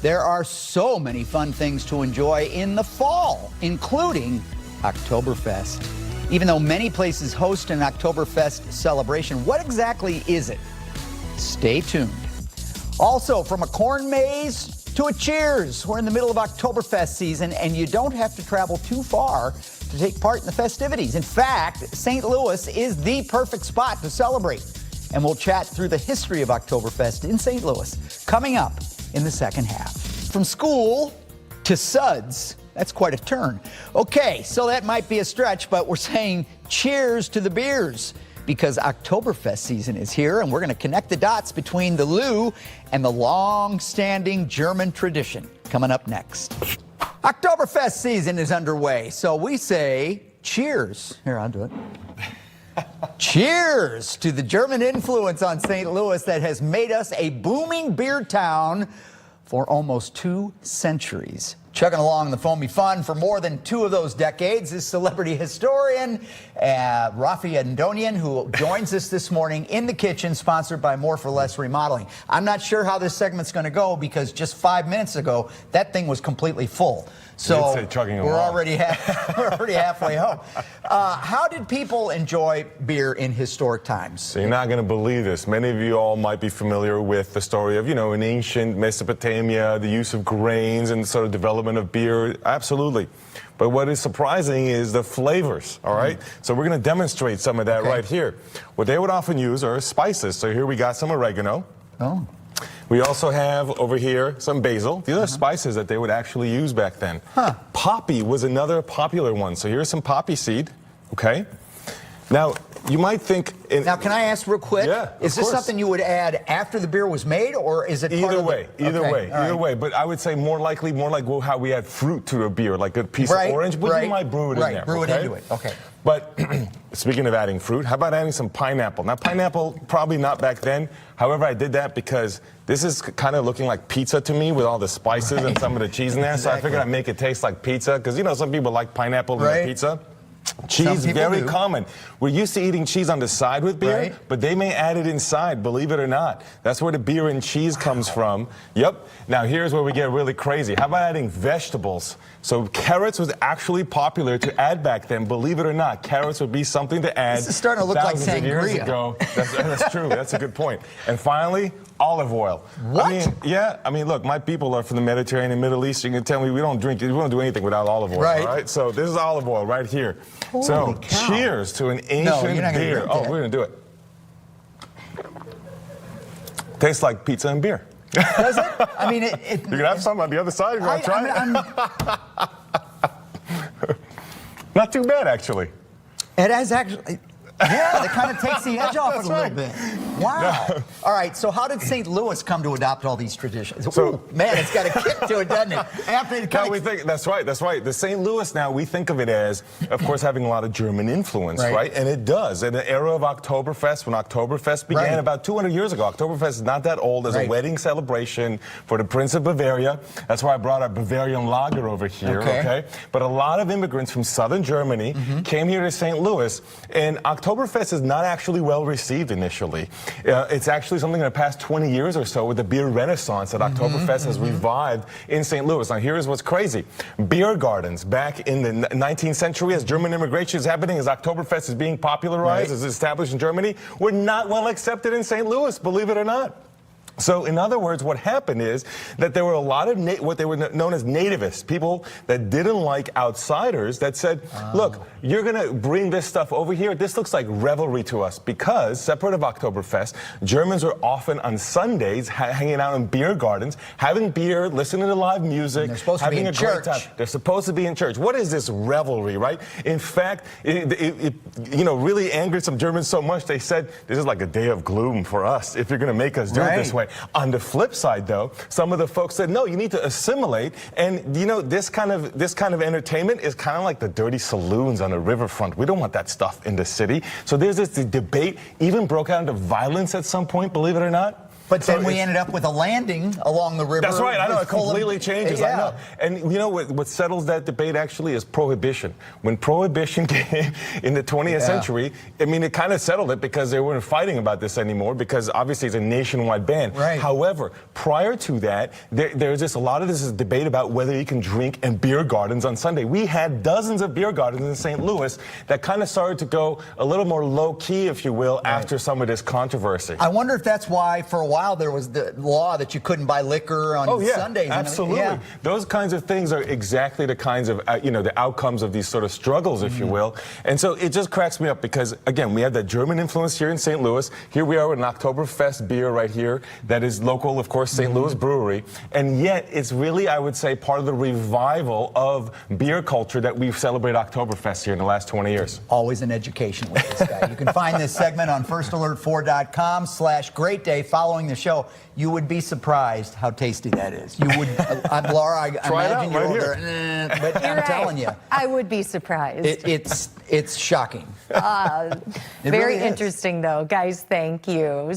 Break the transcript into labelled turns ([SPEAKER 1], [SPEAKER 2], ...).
[SPEAKER 1] There are so many fun things to enjoy in the fall, including Oktoberfest. Even though many places host an Oktoberfest celebration, what exactly is it? Stay tuned. Also, from a corn maze to a cheers. We're in the middle of Oktoberfest season, and you don't have to travel too far to take part in the festivities. In fact, St. Louis is the perfect spot to celebrate. And we'll chat through the history of Oktoberfest in St. Louis coming up in the second half. From school to suds, that's quite a turn. Okay, so that might be a stretch, but we're saying cheers to the beers because Oktoberfest season is here, and we're going to connect the dots between the Lou and the long-standing German tradition. Coming up next. Oktoberfest season is underway, so we say cheers. Here, I'll do it. Cheers to the German influence on St. Louis that has made us a booming beer town for almost 2 centuries. Chugging along the foamy fun for more than 2 of those decades is celebrity historian Raffi Andonian, who joins us this morning in the kitchen, sponsored by More for Less Remodeling. I'm not sure how this segment's going to go because just 5 minutes ago, that thing was completely full. So we're already halfway home. How did people enjoy beer in historic times?
[SPEAKER 2] So you're not going to believe this. Many of you all might be familiar with the story of, in ancient Mesopotamia, the use of grains and sort of development of beer. Absolutely. But what is surprising is the flavors, all right? So we're going to demonstrate some of that right here. What they would often use are spices. So here we got some oregano.
[SPEAKER 1] Oh.
[SPEAKER 2] We also have over here some basil. These are spices that they would actually use back then. Poppy was another popular one. So here's some poppy seed, okay? Now, you might think...
[SPEAKER 1] Now, can I ask real quick?
[SPEAKER 2] Yeah,
[SPEAKER 1] Is this something you would add after the beer was made, or is it
[SPEAKER 2] Either way. But I would say more like how we add fruit to a beer, like a piece of orange, but you might brew it in there.
[SPEAKER 1] Brew it into it, okay.
[SPEAKER 2] But speaking of adding fruit, how about adding some pineapple? Now, pineapple, probably not back then. However, I did that because this is kind of looking like pizza to me with all the spices and some of the cheese in there. So I figured I'd make it taste like pizza because, some people like pineapple in their pizza. Cheese, very common. We're used to eating cheese on the side with beer, but they may add it inside, believe it or not. That's where the beer and cheese comes from. Yep. Now, here's where we get really crazy. How about adding vegetables? So carrots was actually popular to add back then, believe it or not. Carrots would be something to add.
[SPEAKER 1] This is starting to look like sangria.
[SPEAKER 2] Years ago. That's true. That's a good point. And finally, olive oil.
[SPEAKER 1] What?
[SPEAKER 2] I mean, look, my people are from the Mediterranean and Middle East. You can tell me we don't do anything without olive oil. All right? So this is olive oil right here.
[SPEAKER 1] Holy cow.
[SPEAKER 2] Cheers to an ancient beer.
[SPEAKER 1] Oh,
[SPEAKER 2] we're going to do it. Tastes like pizza and beer.
[SPEAKER 1] Does it? I mean,
[SPEAKER 2] you can have some on the other side if you want to try it. Not too bad, actually.
[SPEAKER 1] It has actually... Yeah, it kind of takes the edge off it a little bit. Wow. No. All right, so how did St. Louis come to adopt all these traditions? So, man, it's got a kick to it, doesn't it?
[SPEAKER 2] That's right. The St. Louis now, we think of it as, of course, having a lot of German influence, right? And it does. In the era of Oktoberfest, when Oktoberfest began about 200 years ago, Oktoberfest is not that old. As a wedding celebration for the Prince of Bavaria. That's why I brought our Bavarian lager over here, okay? But a lot of immigrants from southern Germany came here to St. Louis, and Oktoberfest is not actually well received initially. It's actually something in the past 20 years or so with the beer renaissance that Oktoberfest has revived in St. Louis. Now, here's what's crazy. Beer gardens back in the 19th century, as German immigration is happening, as Oktoberfest is being popularized, as established in Germany, were not well accepted in St. Louis, believe it or not. So, in other words, what happened is that there were a lot of what they were known as nativists, people that didn't like outsiders that said, look, you're going to bring this stuff over here. This looks like revelry to us because, separate of Oktoberfest, Germans were often on Sundays hanging out in beer gardens, having beer, listening to live music, having a great time. They're supposed to be in church. What is this revelry, right? In fact, it really angered some Germans so much they said, this is like a day of gloom for us if you're going to make us do it this way. On the flip side, though, some of the folks said, no, you need to assimilate. And, this kind of entertainment is kind of like the dirty saloons on the riverfront. We don't want that stuff in the city. So there's this debate, even broke out into violence at some point, believe it or not.
[SPEAKER 1] But then we ended up with a landing along the river.
[SPEAKER 2] That's right. I know it completely changes.
[SPEAKER 1] Yeah.
[SPEAKER 2] I know. And you know what settles that debate actually is prohibition. When prohibition came in the 20th century, I mean, it kind of settled it because they weren't fighting about this anymore because obviously it's a nationwide ban.
[SPEAKER 1] Right.
[SPEAKER 2] However, prior to that, there's just a lot of this is debate about whether you can drink in beer gardens on Sunday. We had dozens of beer gardens in St. Louis that kind of started to go a little more low key, if you will, after some of this controversy.
[SPEAKER 1] I wonder if that's why for a while there was the law that you couldn't buy liquor on Sundays.
[SPEAKER 2] Absolutely.
[SPEAKER 1] Yeah.
[SPEAKER 2] Those kinds of things are exactly the kinds of, the outcomes of these sort of struggles, if you will. And so it just cracks me up because, again, we have that German influence here in St. Louis. Here we are with an Oktoberfest beer right here that is local, of course, St. Louis brewery. And yet it's really, I would say, part of the revival of beer culture that we've celebrated Oktoberfest here in the last 20 years.
[SPEAKER 1] Always an education with this guy. You can find this segment on firstalert4.com/greatday. Following the show, you would be surprised how tasty that is. You would, Laura, I imagine you're over there, but I'm telling you.
[SPEAKER 3] I would be surprised.
[SPEAKER 1] It's shocking.
[SPEAKER 3] Very interesting, though. Guys, thank you.